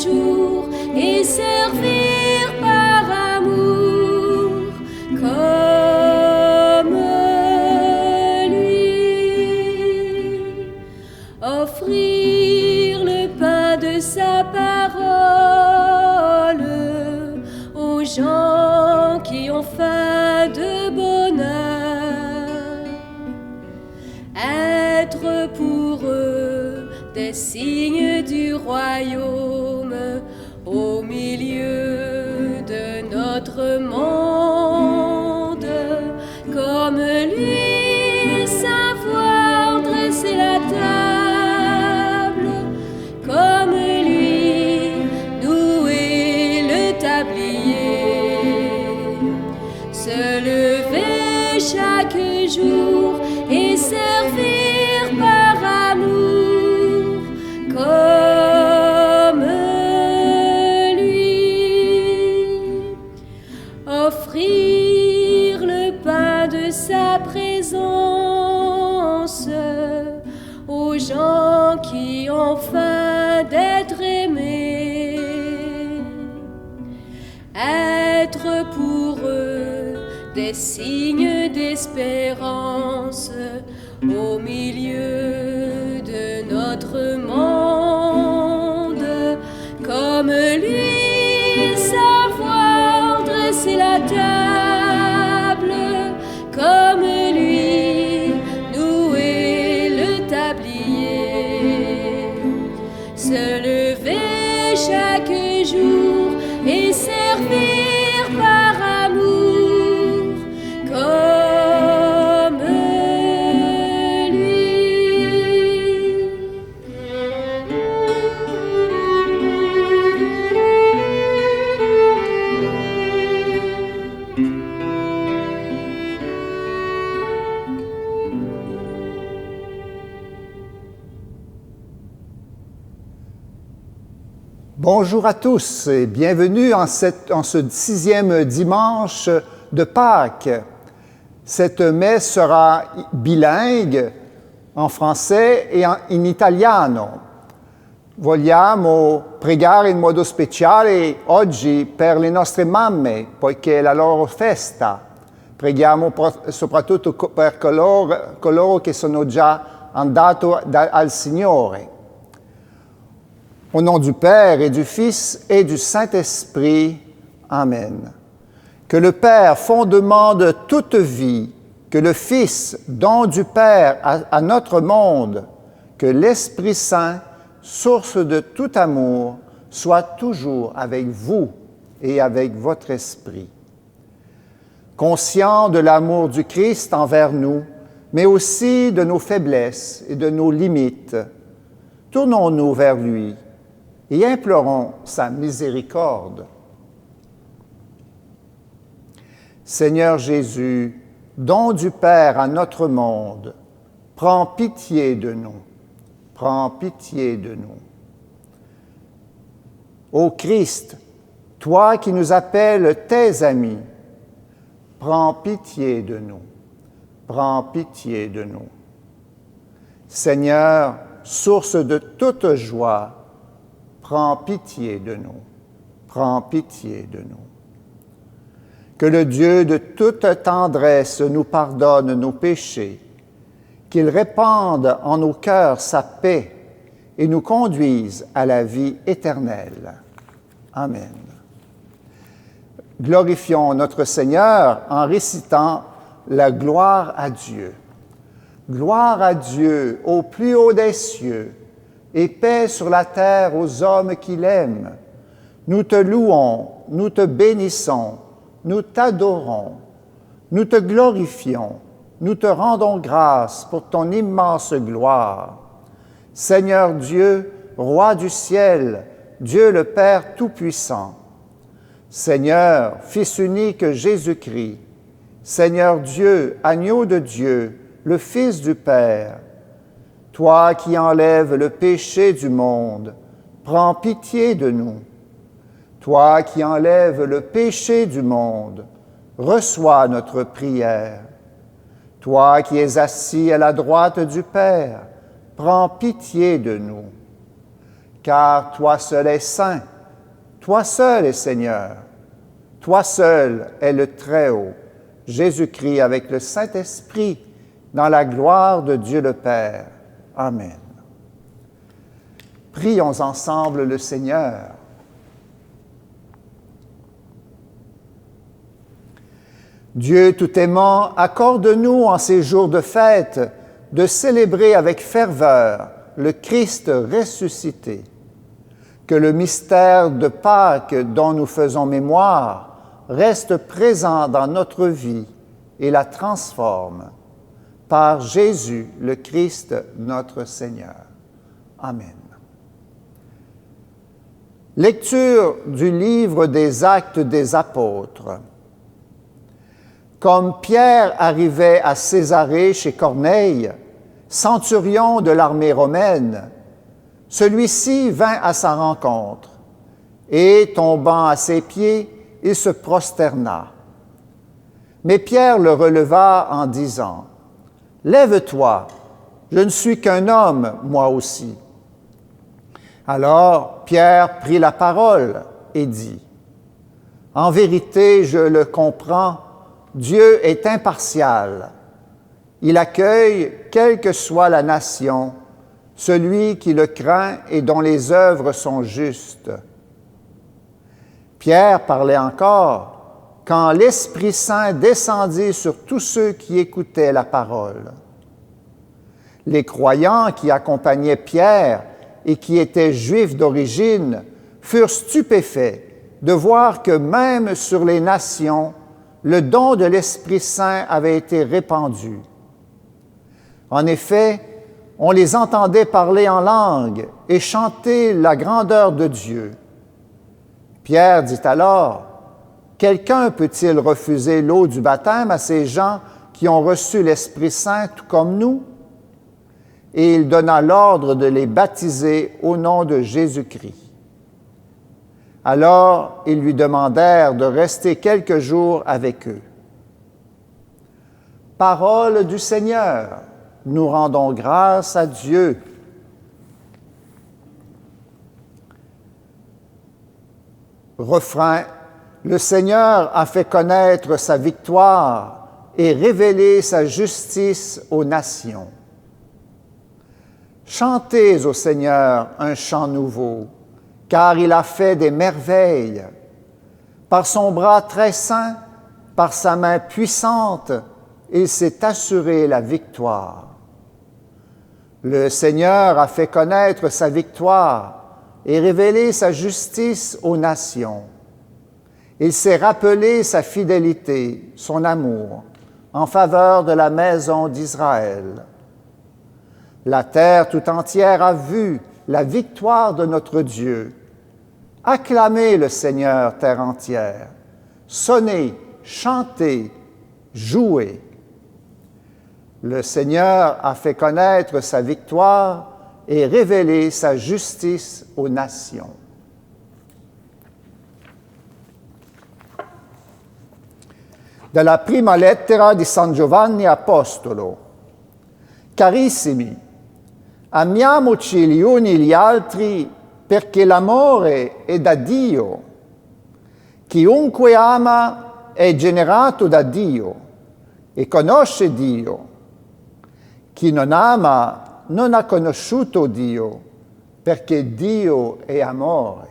jour et servir par amour comme lui. Offrir le pain de sa parole aux gens qui ont faim de bonheur. Être pour eux des signes du royaume au milieu de notre monde. Comme lui, savoir dresser la table. Comme lui, nouer le tablier. Se lever chaque jour et servir par amour comme lui. Offrir le pain de sa présence aux gens qui ont faim d'être aimés. Être pour eux des signes d'espérance au milieu de notre monde. Comme lui, savoir dresser la table. Comme lui, nouer le tablier. Se lever chaque jour et servir par amour comme lui. Bonjour à tous et bienvenue en ce 6e dimanche de Pâques. Cette messe sera bilingue en français e in italiano. Vogliamo pregare in modo speciale oggi per le nostre mamme, poiché è la loro festa. Preghiamo soprattutto per coloro che sono già andati al Signore. Au nom du Père et du Fils et du Saint-Esprit. Amen. Que le Père, fondement de toute vie, que le Fils, don du Père à notre monde, que l'Esprit Saint, source de tout amour, soit toujours avec vous et avec votre esprit. Conscient de l'amour du Christ envers nous, mais aussi de nos faiblesses et de nos limites, tournons-nous vers lui et implorons sa miséricorde. Seigneur Jésus, don du Père à notre monde, prends pitié de nous. Prends pitié de nous. Ô Christ, toi qui nous appelles tes amis, prends pitié de nous. Prends pitié de nous. Seigneur, source de toute joie, prends pitié de nous. Prends pitié de nous. Que le Dieu de toute tendresse nous pardonne nos péchés, qu'il répande en nos cœurs sa paix et nous conduise à la vie éternelle. Amen. Glorifions notre Seigneur en récitant la gloire à Dieu. Gloire à Dieu au plus haut des cieux, et paix sur la terre aux hommes qui l'aiment. Nous te louons, nous te bénissons, nous t'adorons, nous te glorifions, nous te rendons grâce pour ton immense gloire. Seigneur Dieu, Roi du ciel, Dieu le Père Tout-Puissant. Seigneur, Fils unique Jésus-Christ, Seigneur Dieu, Agneau de Dieu, le Fils du Père, toi qui enlèves le péché du monde, prends pitié de nous. Toi qui enlèves le péché du monde, reçois notre prière. Toi qui es assis à la droite du Père, prends pitié de nous. Car toi seul es saint, Toi seul es Seigneur. Toi seul es le Très-Haut, Jésus-Christ avec le Saint-Esprit, dans la gloire de Dieu le Père. Amen. Prions ensemble le Seigneur. Dieu tout-aimant, accorde-nous en ces jours de fête de célébrer avec ferveur le Christ ressuscité. Que le mystère de Pâques dont nous faisons mémoire reste présent dans notre vie et la transforme. Par Jésus le Christ, notre Seigneur. Amen. Lecture du livre des Actes des Apôtres. Comme Pierre arrivait à Césarée chez Corneille, centurion de l'armée romaine, celui-ci vint à sa rencontre et, tombant à ses pieds, il se prosterna. Mais Pierre le releva en disant, « Lève-toi, je ne suis qu'un homme, moi aussi. » Alors Pierre prit la parole et dit, « En vérité, je le comprends, Dieu est impartial. Il accueille, quelle que soit la nation, celui qui le craint et dont les œuvres sont justes. » Pierre parlait encore quand l'Esprit Saint descendit sur tous ceux qui écoutaient la parole. Les croyants qui accompagnaient Pierre et qui étaient juifs d'origine furent stupéfaits de voir que même sur les nations, le don de l'Esprit Saint avait été répandu. En effet, on les entendait parler en langue et chanter la grandeur de Dieu. Pierre dit alors, « Quelqu'un peut-il refuser l'eau du baptême à ces gens qui ont reçu l'Esprit Saint tout comme nous? » Et il donna l'ordre de les baptiser au nom de Jésus-Christ. Alors, ils lui demandèrent de rester quelques jours avec eux. Parole du Seigneur, nous rendons grâce à Dieu. Refrain, le Seigneur a fait connaître sa victoire et révélé sa justice aux nations. Chantez au Seigneur un chant nouveau, car il a fait des merveilles. Par son bras très saint, par sa main puissante, il s'est assuré la victoire. Le Seigneur a fait connaître sa victoire et révélé sa justice aux nations. Il s'est rappelé sa fidélité, son amour, en faveur de la maison d'Israël. La terre tout entière a vu la victoire de notre Dieu. Acclamez le Seigneur, terre entière. Sonnez, chantez, jouez. Le Seigneur a fait connaître sa victoire et révélé sa justice aux nations. Dalla prima lettera di San Giovanni Apostolo. Carissimi, amiamoci gli uni gli altri perché l'amore è da Dio. Chiunque ama è generato da Dio e conosce Dio. Chi non ama non ha conosciuto Dio, perché Dio è amore.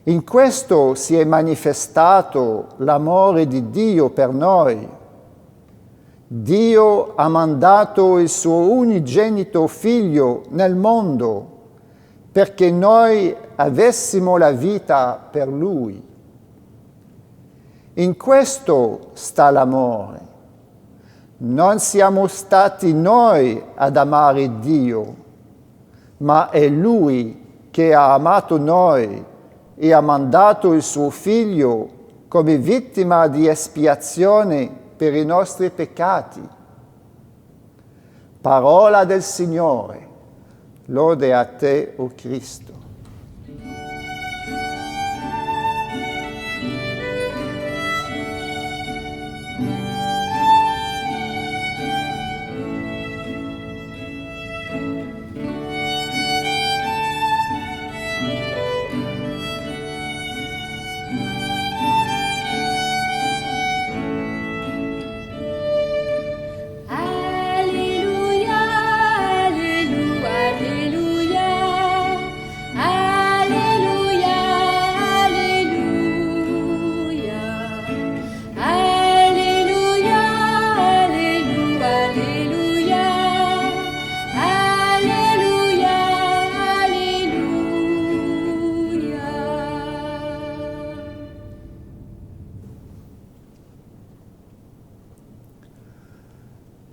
In questo si è manifestato l'amore di Dio per noi. Dio ha mandato il suo unigenito Figlio nel mondo perché noi avessimo la vita per Lui. In questo sta l'amore. Non siamo stati noi ad amare Dio, ma è Lui che ha amato noi e ha mandato il suo Figlio come vittima di espiazione per i nostri peccati. Parola del Signore. Lode a te, o Cristo.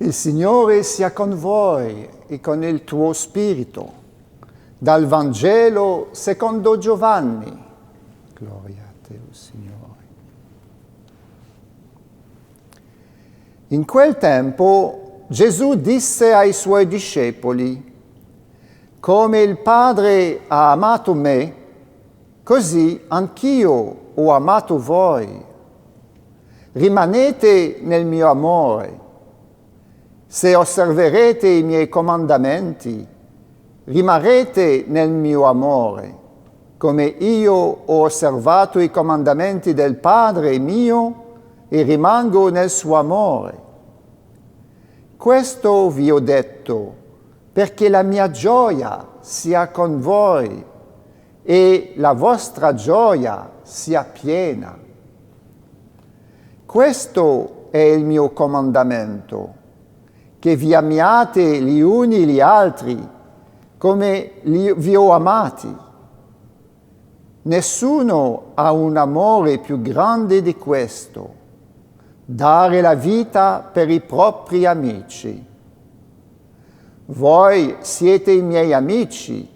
Il Signore sia con voi e con il tuo spirito. Dal Vangelo secondo Giovanni. Gloria a te, o Signore. In quel tempo Gesù disse ai suoi discepoli: come il Padre ha amato me, così anch'io ho amato voi. Rimanete nel mio amore. Se osserverete i miei comandamenti, rimarrete nel mio amore, come io ho osservato i comandamenti del Padre mio e rimango nel suo amore. Questo vi ho detto perché la mia gioia sia con voi e la vostra gioia sia piena. Questo è il mio comandamento, che vi amiate gli uni gli altri come vi ho amati. Nessuno ha un amore più grande di questo, dare la vita per i propri amici. Voi siete i miei amici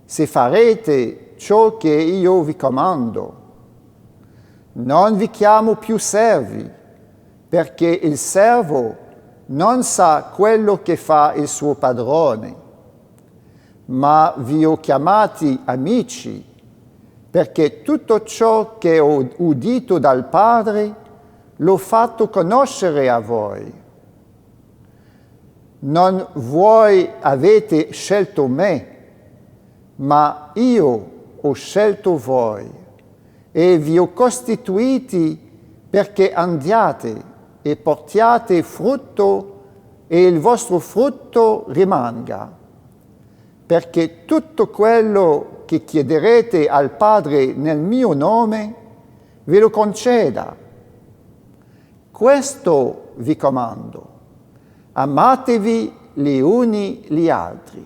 se farete ciò che io vi comando. Non vi chiamo più servi, perché il servo non sa quello che fa il suo padrone, ma vi ho chiamati amici, perché tutto ciò che ho udito dal Padre l'ho fatto conoscere a voi. Non voi avete scelto me, ma io ho scelto voi e vi ho costituiti perché andiate e portiate frutto e il vostro frutto rimanga, perché tutto quello che chiederete al Padre nel mio nome ve lo conceda. Questo vi comando: amatevi gli uni gli altri.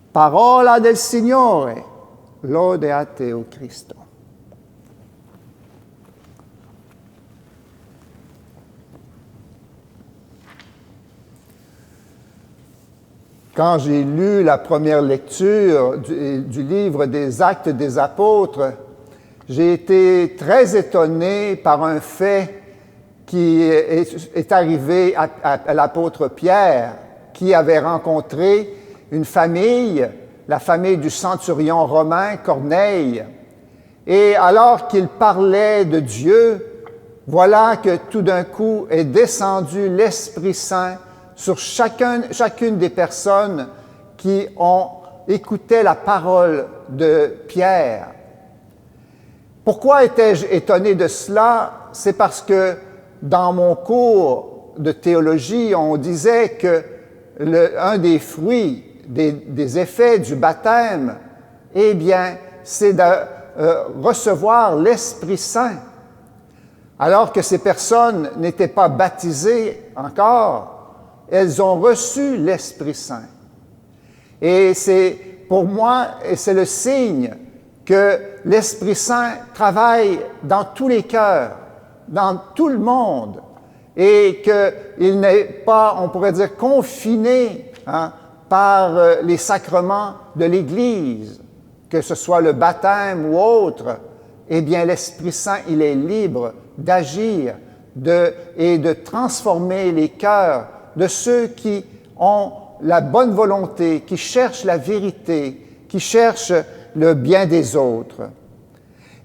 Parola del Signore, lode a te, o Cristo. Quand j'ai lu la première lecture du livre des Actes des Apôtres, j'ai été très étonné par un fait qui est arrivé à l'apôtre Pierre, qui avait rencontré une famille, la famille du centurion romain Corneille. Et alors qu'il parlait de Dieu, voilà que tout d'un coup est descendu l'Esprit Saint sur chacune des personnes qui ont écouté la parole de Pierre. Pourquoi étais-je étonné de cela? C'est parce que dans mon cours de théologie, on disait que un des fruits, des effets du baptême, eh bien, c'est de recevoir l'Esprit Saint. Alors que ces personnes n'étaient pas baptisées encore, elles ont reçu l'Esprit Saint. Et c'est pour moi, et c'est le signe que l'Esprit Saint travaille dans tous les cœurs, dans tout le monde, et qu'il n'est pas, on pourrait dire, confiné par les sacrements de l'Église, que ce soit le baptême ou autre. Eh bien, l'Esprit Saint, il est libre d'agir et de transformer les cœurs de ceux qui ont la bonne volonté, qui cherchent la vérité, qui cherchent le bien des autres.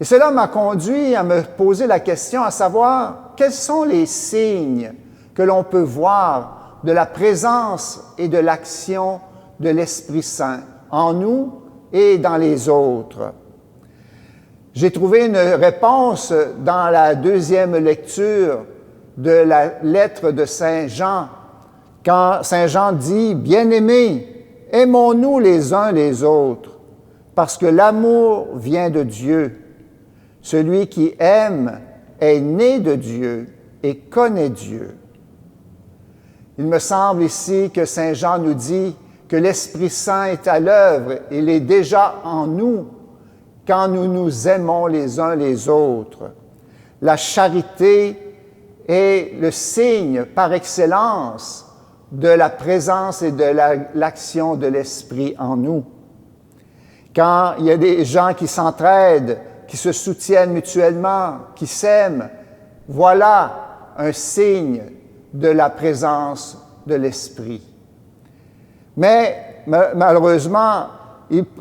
Et cela m'a conduit à me poser la question à savoir quels sont les signes que l'on peut voir de la présence et de l'action de l'Esprit Saint en nous et dans les autres. J'ai trouvé une réponse dans la deuxième lecture de la lettre de Saint Jean, quand Saint Jean dit « Bien-aimés, aimons-nous les uns les autres, parce que l'amour vient de Dieu. Celui qui aime est né de Dieu et connaît Dieu. » Il me semble ici que Saint Jean nous dit que l'Esprit Saint est à l'œuvre, il est déjà en nous quand nous nous aimons les uns les autres. La charité est le signe par excellence de la présence et de l'action de l'Esprit en nous. Quand il y a des gens qui s'entraident, qui se soutiennent mutuellement, qui s'aiment, voilà un signe de la présence de l'Esprit. Mais malheureusement,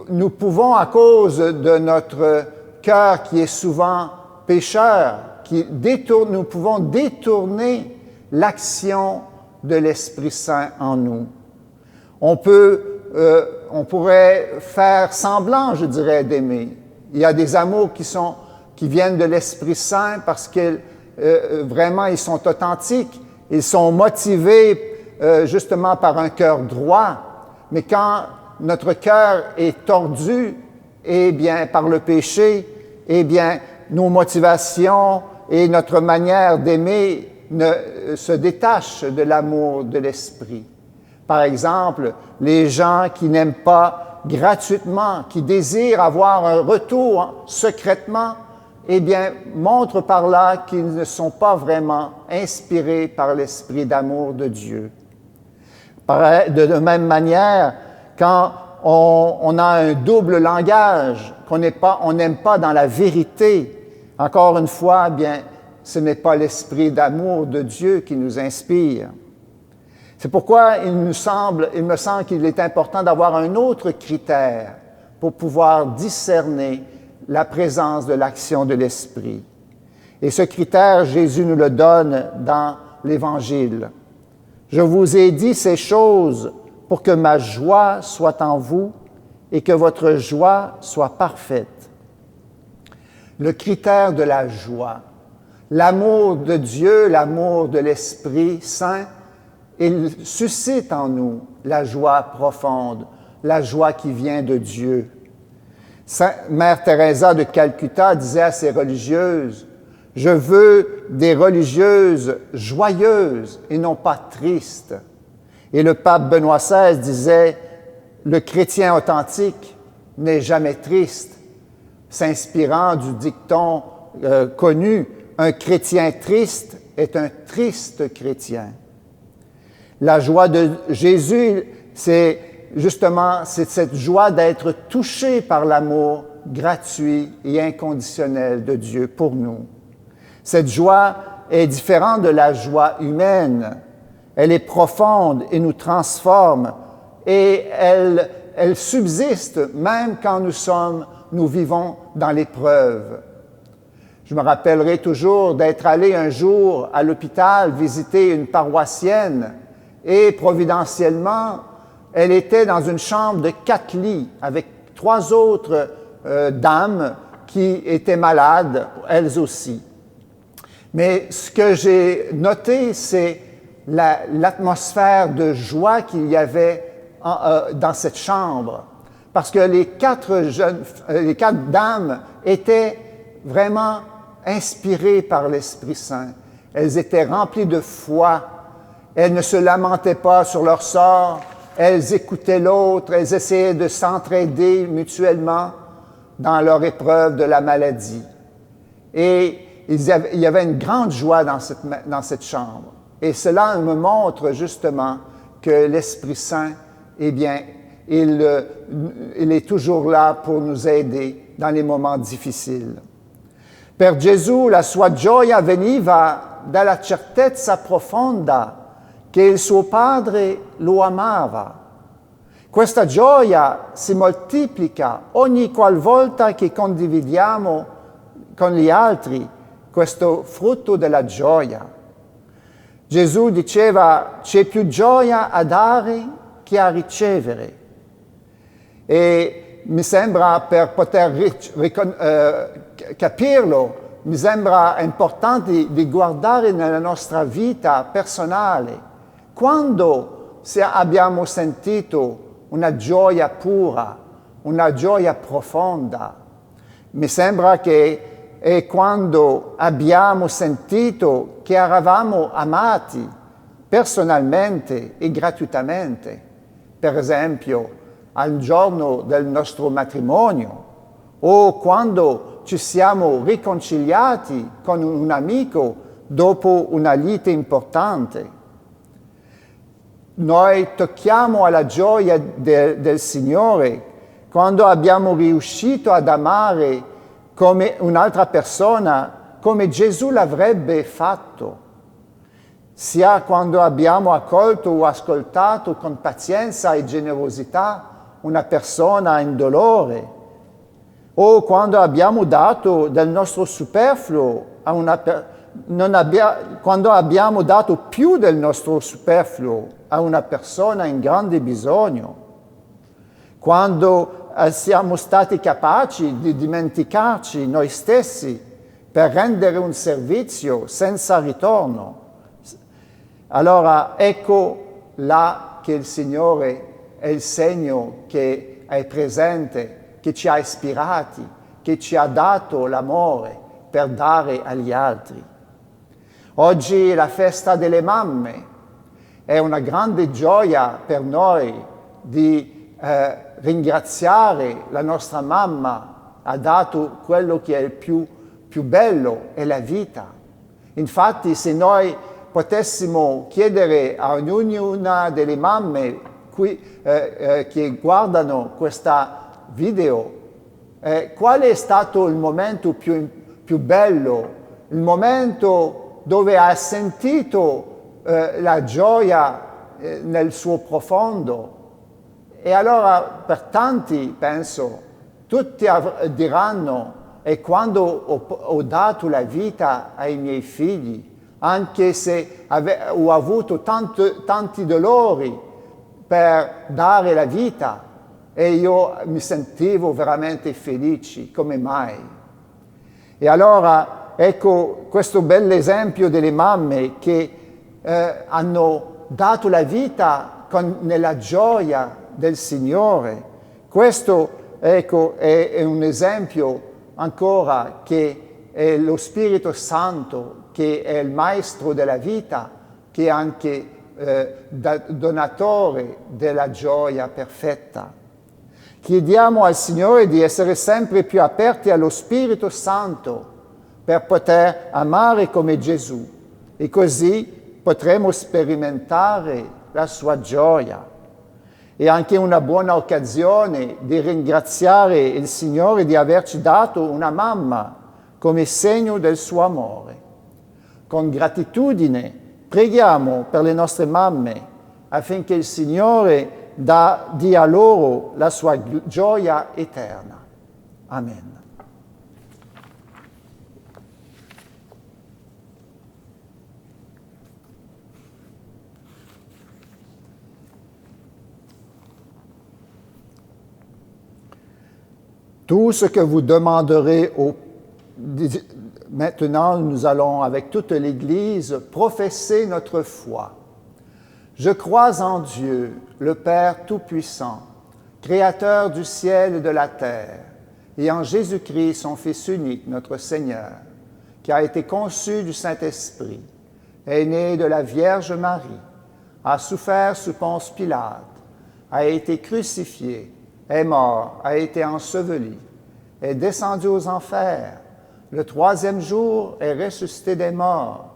nous pouvons, à cause de notre cœur qui est souvent pécheur, nous pouvons détourner l'action de l'Esprit Saint en nous. On pourrait faire semblant, je dirais, d'aimer. Il y a des amours qui viennent de l'Esprit Saint parce que vraiment ils sont authentiques, ils sont motivés justement par un cœur droit. Mais quand notre cœur est tordu, eh bien, par le péché, eh bien, nos motivations et notre manière d'aimer se détachent de l'amour de l'Esprit. Par exemple, les gens qui n'aiment pas gratuitement, qui désirent avoir un retour secrètement, eh bien, montrent par là qu'ils ne sont pas vraiment inspirés par l'esprit d'amour de Dieu. De la même manière, quand on a un double langage, qu'on n'aime pas dans la vérité, encore une fois, bien, ce n'est pas l'esprit d'amour de Dieu qui nous inspire. C'est pourquoi il me semble qu'il est important d'avoir un autre critère pour pouvoir discerner la présence de l'action de l'Esprit. Et ce critère, Jésus nous le donne dans l'Évangile. « Je vous ai dit ces choses pour que ma joie soit en vous et que votre joie soit parfaite. » Le critère de la joie, l'amour de Dieu, l'amour de l'Esprit Saint, il suscite en nous la joie profonde, la joie qui vient de Dieu. Mère Teresa de Calcutta disait à ses religieuses, « Je veux des religieuses joyeuses et non pas tristes. » Et le pape Benoît XVI disait, « Le chrétien authentique n'est jamais triste », s'inspirant du dicton connu, « Un chrétien triste est un triste chrétien ». La joie de Jésus, c'est cette joie d'être touché par l'amour gratuit et inconditionnel de Dieu pour nous. Cette joie est différente de la joie humaine. Elle est profonde et nous transforme et elle subsiste même quand nous vivons dans l'épreuve. Je me rappellerai toujours d'être allé un jour à l'hôpital visiter une paroissienne et providentiellement, elle était dans une chambre de 4 lits avec 3 autres dames qui étaient malades, elles aussi. Mais ce que j'ai noté, c'est l'atmosphère de joie qu'il y avait dans cette chambre. Parce que les 4 dames étaient vraiment inspirées par l'Esprit Saint. Elles étaient remplies de foi. Elles ne se lamentaient pas sur leur sort. Elles écoutaient l'autre. Elles essayaient de s'entraider mutuellement dans leur épreuve de la maladie. Et il y avait une grande joie dans cette chambre. Et cela me montre justement que l'Esprit Saint, eh bien, il est toujours là pour nous aider dans les moments difficiles. Per Gesù la sua gioia veniva dalla certezza profonda che il suo Padre lo amava. Questa gioia si moltiplica ogni qualvolta che condividiamo con gli altri questo frutto della gioia. Gesù diceva: c'è più gioia a dare che a ricevere. E mi sembra, per poter capirlo, mi sembra importante di guardare nella nostra vita personale. Quando abbiamo sentito una gioia pura, una gioia profonda, mi sembra che è quando abbiamo sentito che eravamo amati personalmente e gratuitamente. Per esempio, al giorno del nostro matrimonio o quando ci siamo riconciliati con un amico dopo una lite importante. Noi tocchiamo alla gioia del Signore quando abbiamo riuscito ad amare come un'altra persona, come Gesù l'avrebbe fatto, sia quando abbiamo accolto o ascoltato con pazienza e generosità una persona in dolore, o quando abbiamo dato del nostro superfluo a una persona, quando abbiamo dato più del nostro superfluo a una persona in grande bisogno, quando siamo stati capaci di dimenticarci noi stessi per rendere un servizio senza ritorno. Allora ecco là che il Signore è il segno che è presente, che ci ha ispirati, che ci ha dato l'amore per dare agli altri. Oggi è la festa delle mamme, è una grande gioia per noi di ringraziare la nostra mamma, ha dato quello che è il più bello, è la vita. Infatti se noi potessimo chiedere a ognuna delle mamme che guardano questa video qual è stato il momento più bello, il momento dove ha sentito la gioia nel suo profondo. E allora per tanti, penso, tutti diranno, è quando ho dato la vita ai miei figli, anche se ho avuto tanti dolori per dare la vita, e io mi sentivo veramente felice, come mai? E allora ecco questo bell'esempio delle mamme che hanno dato la vita nella gioia del Signore. Questo ecco, è un esempio ancora che è lo Spirito Santo, che è il Maestro della vita, che è anche donatore della gioia perfetta. Chiediamo al Signore di essere sempre più aperti allo Spirito Santo per poter amare come Gesù e così potremo sperimentare la sua gioia. È anche una buona occasione di ringraziare il Signore di averci dato una mamma come segno del suo amore. Con gratitudine preghiamo per le nostre mamme affinché il Signore dia loro la sua gioia eterna. Amen. Tout ce que vous demanderez maintenant, nous allons avec toute l'Église professer notre foi. Je crois en Dieu, le Père Tout-Puissant, Créateur du ciel et de la terre, et en Jésus-Christ, son Fils unique, notre Seigneur, qui a été conçu du Saint-Esprit, est né de la Vierge Marie, a souffert sous Ponce Pilate, a été crucifié, est mort, a été enseveli, est descendu aux enfers, le troisième jour est ressuscité des morts,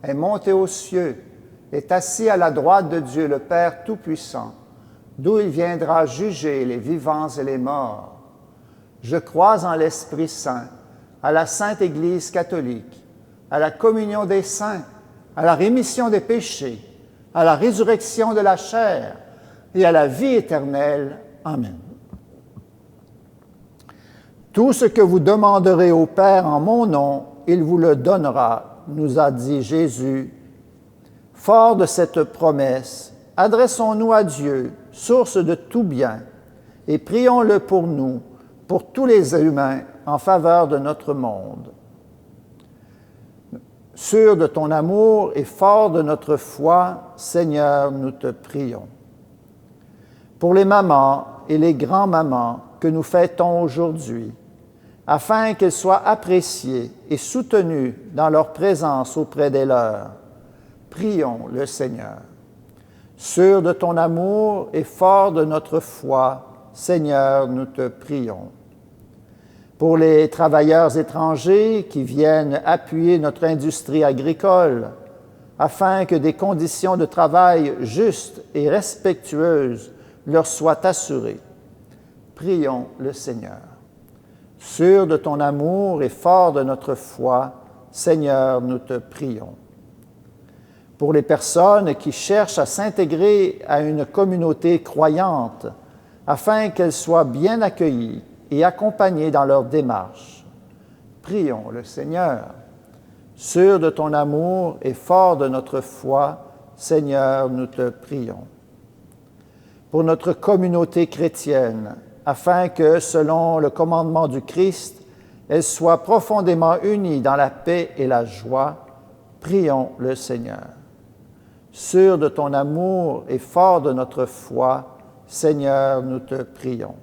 est monté aux cieux, est assis à la droite de Dieu le Père Tout-Puissant, d'où il viendra juger les vivants et les morts. Je crois en l'Esprit Saint, à la Sainte Église catholique, à la communion des saints, à la rémission des péchés, à la résurrection de la chair et à la vie éternelle. Amen. Tout ce que vous demanderez au Père en mon nom, il vous le donnera, nous a dit Jésus. Fort de cette promesse, adressons-nous à Dieu, source de tout bien, et prions-le pour nous, pour tous les humains, en faveur de notre monde. Sûr de ton amour et fort de notre foi, Seigneur, nous te prions. Pour les mamans et les grands-mamans que nous fêtons aujourd'hui, afin qu'elles soient appréciées et soutenues dans leur présence auprès des leurs, prions le Seigneur. Sûr de ton amour et fort de notre foi, Seigneur, nous te prions. pour les travailleurs étrangers qui viennent appuyer notre industrie agricole, afin que des conditions de travail justes et respectueuses leur soient assurées. Prions le Seigneur. Sûr de ton amour et fort de notre foi, Seigneur, nous te prions. Pour les personnes qui cherchent à s'intégrer à une communauté croyante, afin qu'elles soient bien accueillies et accompagnées dans leur démarche, prions le Seigneur. Sûr de ton amour et fort de notre foi, Seigneur, nous te prions. Pour notre communauté chrétienne, afin que, selon le commandement du Christ, elle soit profondément unie dans la paix et la joie, prions le Seigneur. Sûr de ton amour et fort de notre foi, Seigneur, nous te prions.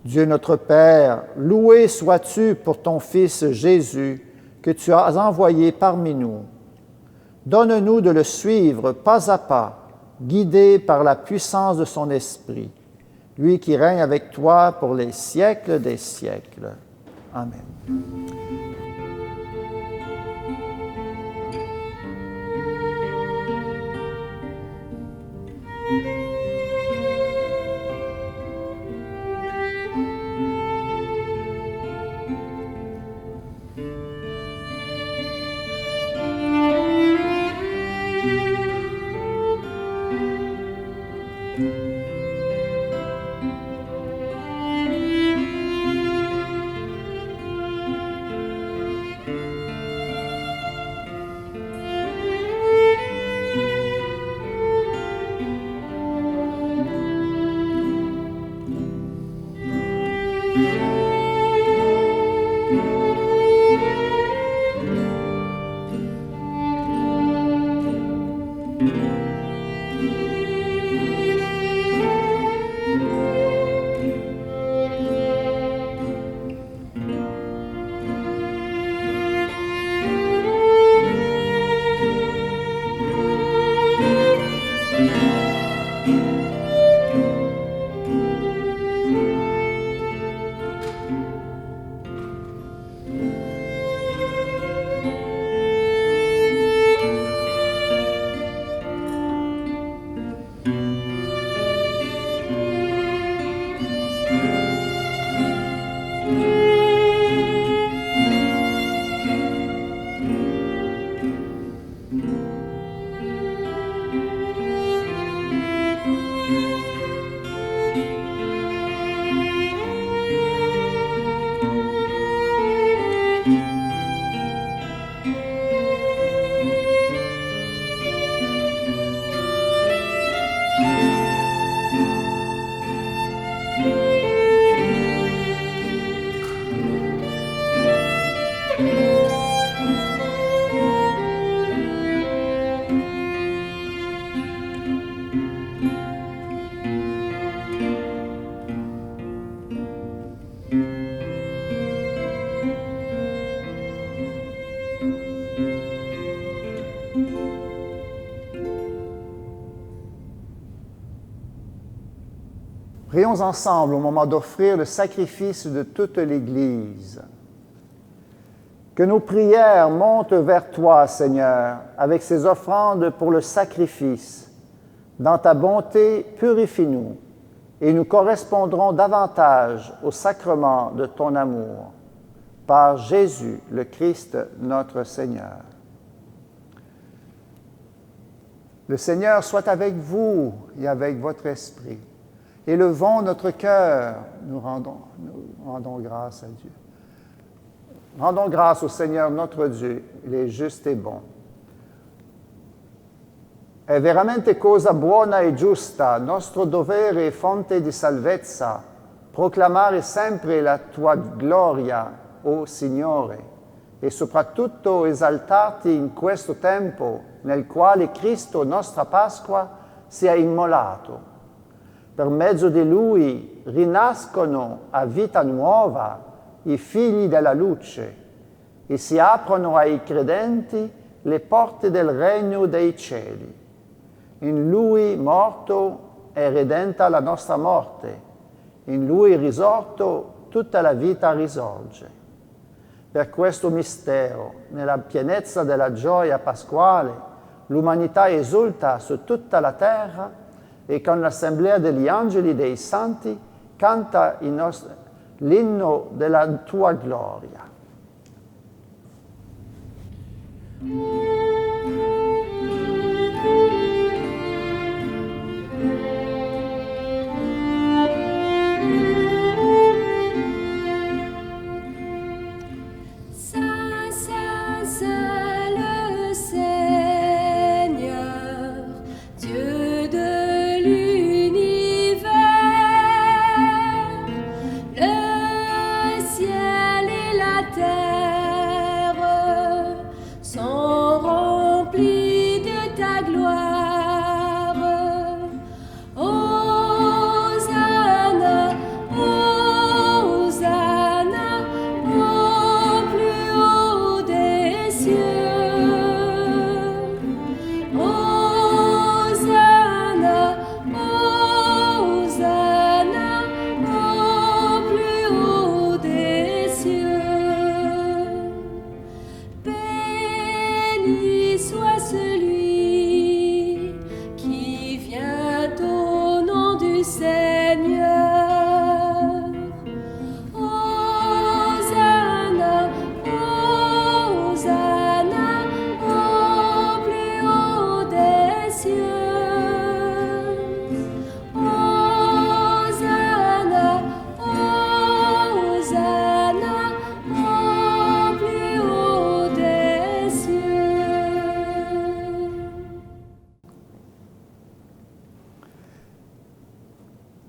Dieu notre Père, loué sois-tu pour ton Fils Jésus, que tu as envoyé parmi nous. Donne-nous de le suivre pas à pas, guidé par la puissance de son Esprit, lui qui règne avec toi pour les siècles des siècles. Amen. Prions ensemble au moment d'offrir le sacrifice de toute l'Église. Que nos prières montent vers toi, Seigneur, avec ces offrandes pour le sacrifice. Dans ta bonté, purifie-nous, et nous correspondrons davantage au sacrement de ton amour. Par Jésus, le Christ, notre Seigneur. Le Seigneur soit avec vous et avec votre esprit. Élevons notre cœur, nous rendons grâce à Dieu. Rendons grâce au Seigneur notre Dieu, il est juste e bon. È veramente cosa buona e giusta, nostro dovere e fonte di salvezza, proclamare sempre la tua gloria, o Signore, e soprattutto esaltarti in questo tempo nel quale Cristo, nostra Pasqua, si è immolato. Per mezzo di Lui rinascono a vita nuova i figli della luce e si aprono ai credenti le porte del regno dei cieli. In Lui morto è redenta la nostra morte In Lui risorto, tutta la vita risorge. Per questo mistero, nella pienezza della gioia pasquale, l'umanità esulta su tutta la terra e con l'assemblea degli angeli e dei santi canta l'inno della tua gloria.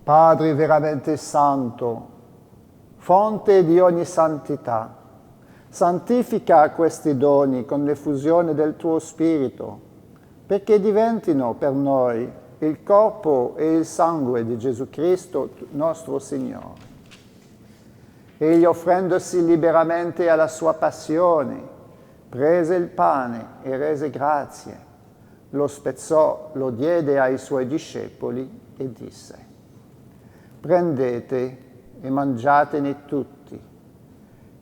Padre veramente santo, fonte di ogni santità, santifica questi doni con l'effusione del tuo Spirito, perché diventino per noi il corpo e il sangue di Gesù Cristo, nostro Signore. Egli, offrendosi liberamente alla sua passione, prese il pane e rese grazie, lo spezzò, lo diede ai suoi discepoli e disse: prendete e mangiatene tutti.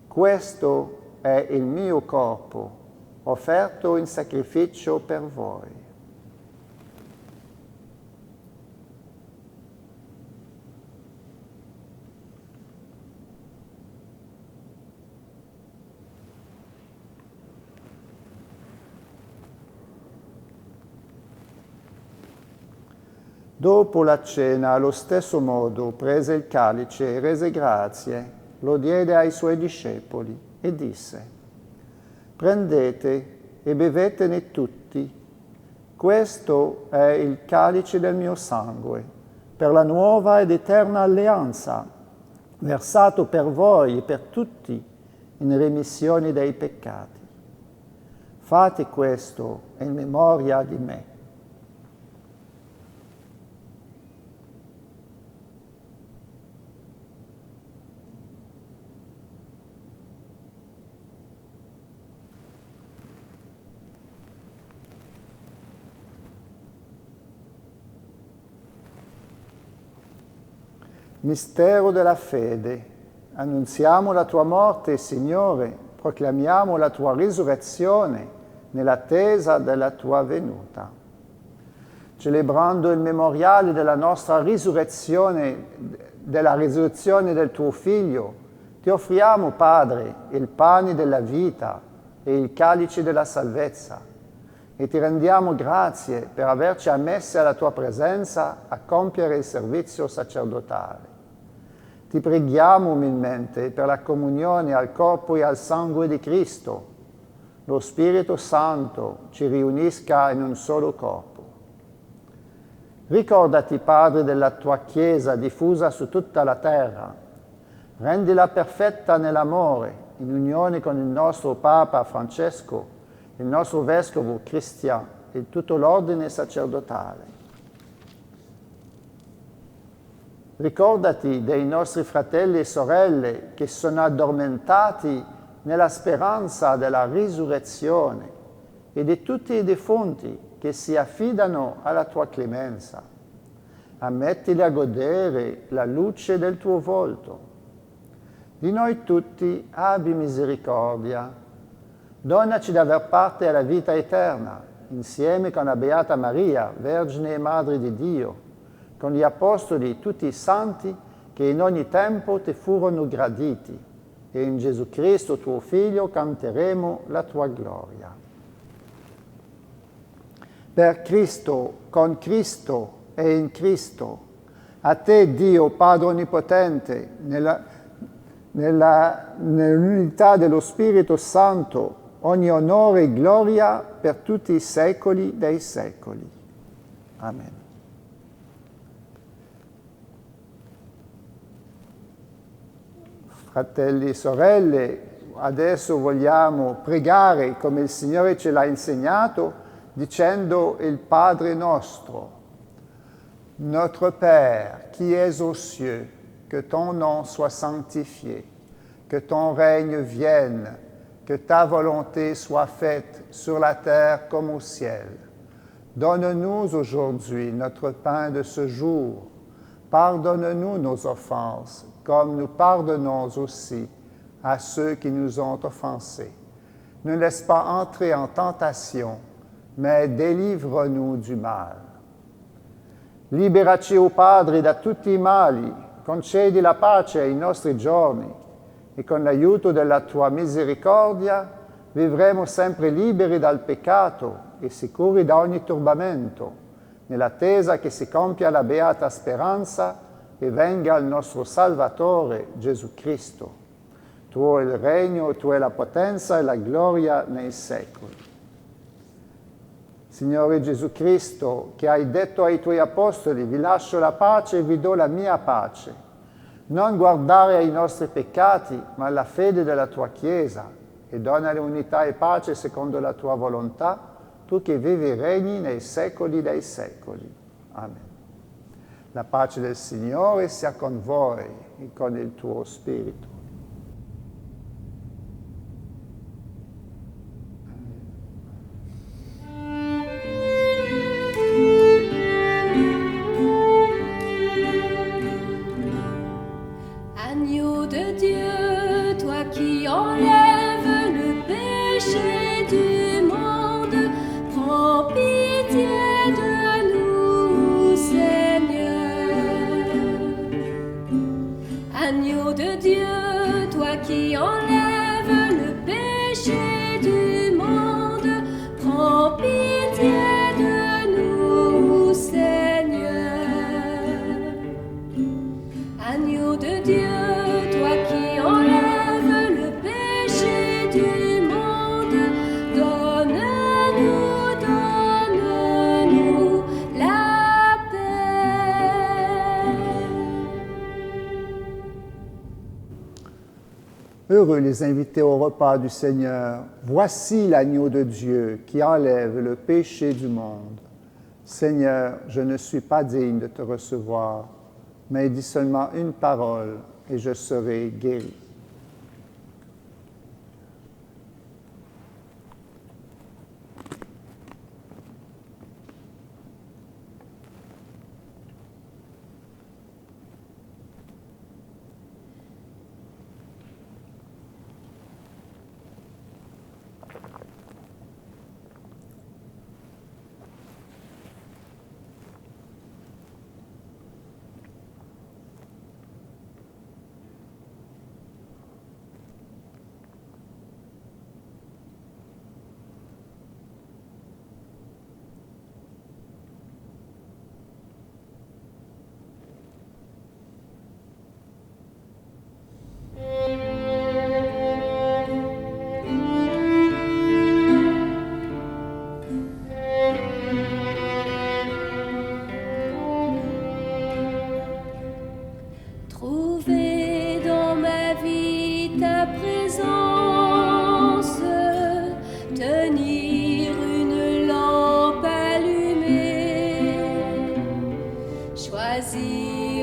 Questo è il mio corpo, offerto in sacrificio per voi. Dopo la cena, allo stesso modo, prese il calice e rese grazie, lo diede ai suoi discepoli e disse: prendete e bevetene tutti. Questo è il calice del mio sangue, per la nuova ed eterna alleanza, versato per voi e per tutti in remissione dei peccati. Fate questo in memoria di me. Mistero della fede. Annunziamo la tua morte, Signore, proclamiamo la tua risurrezione nell'attesa della tua venuta. Celebrando il memoriale della nostra risurrezione, della risurrezione del tuo Figlio, ti offriamo, Padre, il pane della vita e il calice della salvezza, e ti rendiamo grazie per averci ammessi alla tua presenza a compiere il servizio sacerdotale. Ti preghiamo umilmente per la comunione al corpo e al sangue di Cristo. Lo Spirito Santo ci riunisca in un solo corpo. Ricordati, Padre, della tua Chiesa diffusa su tutta la terra. Rendila perfetta nell'amore, in unione con il nostro Papa Francesco, il nostro Vescovo Cristian e tutto l'ordine sacerdotale. Ricordati dei nostri fratelli e sorelle che sono addormentati nella speranza della risurrezione e di tutti i defunti che si affidano alla tua clemenza. ammettili a godere la luce del tuo volto. Di noi tutti abbi misericordia. Donaci di aver parte alla vita eterna, insieme con la Beata Maria, Vergine e Madre di Dio, con gli Apostoli e tutti i Santi che in ogni tempo ti furono graditi, e in Gesù Cristo, tuo Figlio, canteremo la tua gloria. Per Cristo, con Cristo e in Cristo, a te Dio Padre Onnipotente, nell'unità dello Spirito Santo, ogni onore e gloria per tutti i secoli dei secoli. Amen. Fratelli e sorelle, adesso vogliamo pregare come il Signore ce l'ha insegnato, dicendo il Padre nostro. Notre Père, qui es aux cieux, que ton nom soit sanctifié, que ton règne vienne, que ta volonté soit faite sur la terre comme au ciel. Donne-nous aujourd'hui notre pain de ce jour. Pardonne-nous nos offenses, comme nous pardonnons aussi à ceux qui nous ont offensés. Ne laisse pas entrer en tentation, mais délivre-nous du mal. Liberaci, o Padre, da tutti i mali, concedi la pace ai nostri giorni e con l'aiuto della tua misericordia vivremo sempre liberi dal peccato e sicuri da ogni turbamento, nell'attesa che si compia la beata speranza e venga il nostro Salvatore Gesù Cristo. Tuo è il regno, tua è la potenza e la gloria nei secoli. Signore Gesù Cristo, che hai detto ai tuoi apostoli, vi lascio la pace e vi do la mia pace. Non guardare ai nostri peccati, ma alla fede della tua Chiesa, e donale unità e pace secondo la tua volontà, tu che vivi e regni nei secoli dei secoli. Amen. La pace del Signore sia con voi e con il tuo Spirito. Heureux les invités au repas du Seigneur. Voici l'agneau de Dieu qui enlève le péché du monde. Seigneur, je ne suis pas digne de te recevoir, mais dis seulement une parole et je serai guéri.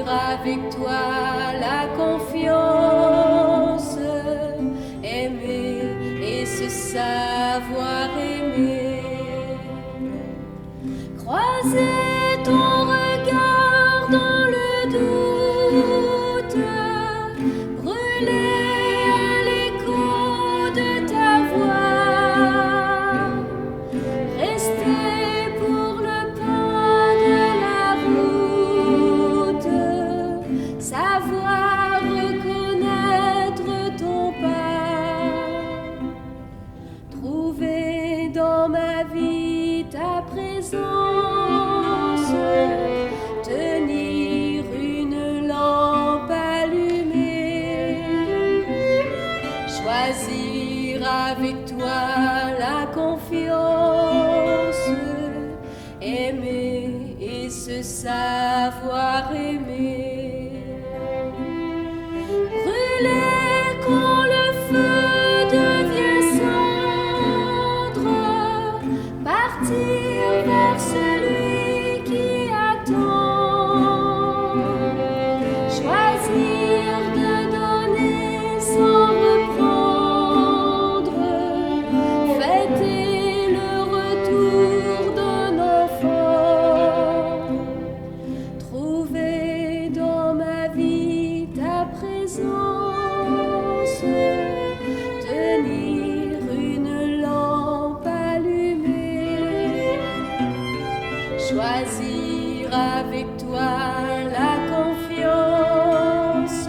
Avec toi la confiance, aimer et se savoir aimer. Croiser ton regard savoir aimer. Brûler quand le feu devient cendre, partir vers celui qui attend, choisir de donner sans reprendre, fêter le retour d'un enfant, trouver dans ma vie ta présence, tenir une lampe allumée, choisir avec toi la confiance,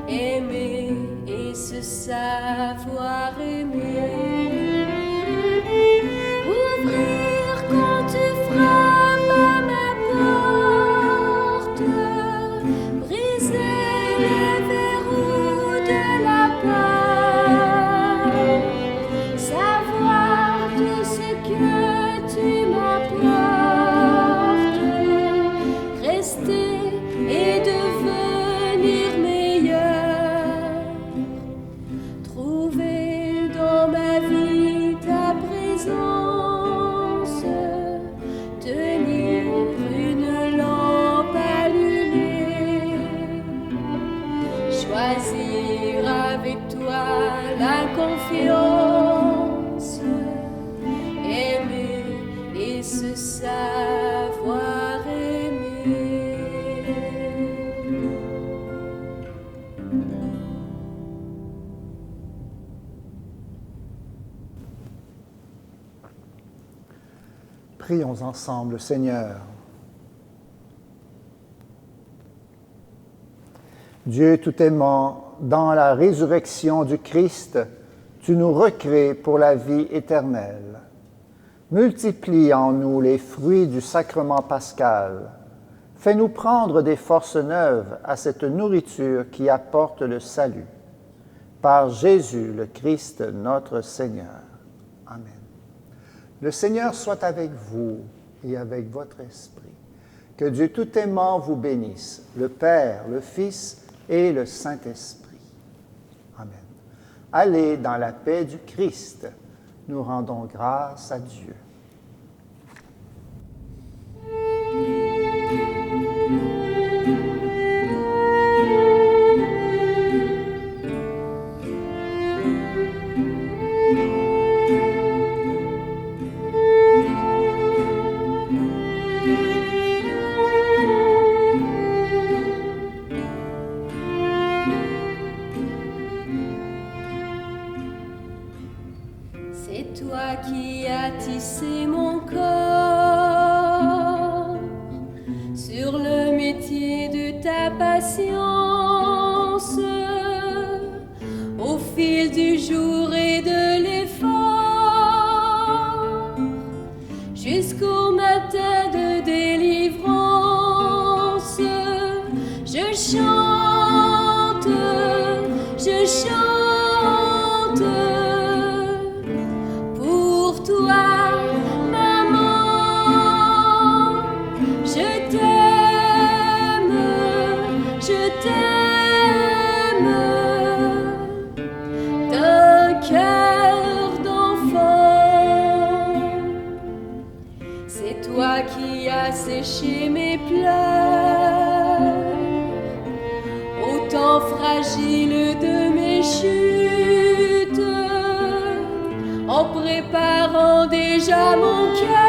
aimer et se savoir aimer. Ouvrir quand tu frappes à ma porte, briser les verrous de la peur, savoir tout ce que tu m'apportes, rester et devenir meilleur, trouver dans ma vie ta présence, tenir une lampe allumée, choisir avec toi la confiance, aimer et se savoir aimer. Prions ensemble, Seigneur. Dieu tout aimant, dans la résurrection du Christ, tu nous recrées pour la vie éternelle. Multiplie en nous les fruits du sacrement pascal. Fais-nous prendre des forces neuves à cette nourriture qui apporte le salut. Par Jésus le Christ, notre Seigneur. Amen. Le Seigneur soit avec vous et avec votre esprit. Que Dieu tout aimant vous bénisse, le Père, le Fils et le Saint-Esprit. Amen. Allez dans la paix du Christ. Nous rendons grâce à Dieu. C'est toi qui as tissé mon corps sur le métier de ta patience, au fil du jour et de l'effort, jusqu'au matin de délivrance. Je chante, je chante. Pour toi, maman, je t'aime, d'un cœur d'enfant. C'est toi qui as séché mes pleurs, au temps fragile de mes chutes, en préparant déjà mon cœur